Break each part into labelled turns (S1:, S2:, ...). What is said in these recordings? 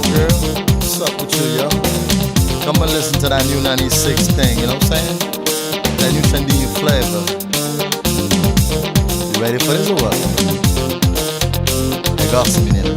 S1: up, girl? What's up with you, yo? Come and listen to that new 96 thing, you know what I'm saying? That new Chandinho flavor. You ready for this or what? Hey, gosto, menina.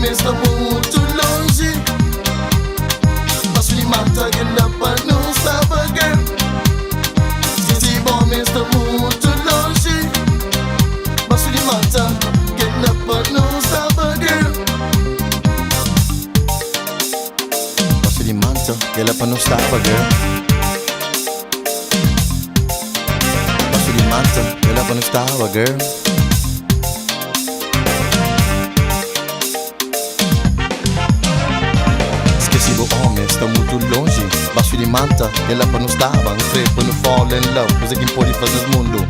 S2: Está muito longe, mas lhe mata que ela para não estava, girl. Esse bom está muito longe, mas lhe mata que ela para não estava, girl.
S1: Mas lhe mata que ela para não estava, girl. Mas lhe mata que ela para não estava, girl. Homem está muito longe, baixo de manta, ela para não estava, não creio para não fall in love, coisa que pode fazer no mundo.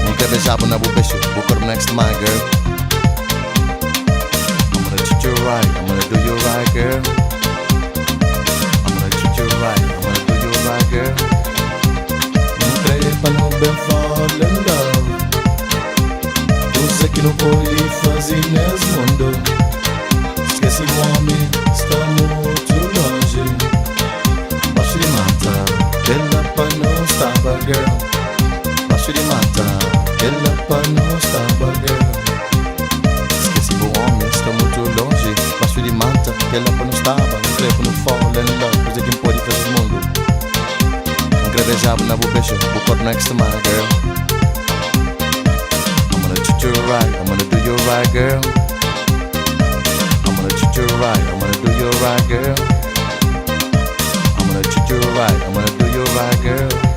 S1: Não quer beijar na boca, vou correr next to my girl. I'm gonna treat you right, I'm gonna do you right, girl. I'm gonna treat you right, I'm gonna do you right, girl. Não creio para não bem fall in love, coisa que não pode fazer nesse mundo. Esqueci o homem, está muito longe. Baixo de mata, ela para não estava, girl. Baixo de mata, ela para não estava, girl. Esqueci o homem, está muito longe. Baixo de mata, ela para não estava. Não creio que não fall in love, coisa que pode fazer no mundo. Não quero beijar na boca, vou correr next to my girl. I'm gonna treat you right, I'm gonna do you right, girl. I'm gonna treat you right, I'm gonna do you right, girl. I'm gonna treat you right, I'm gonna do you right, girl.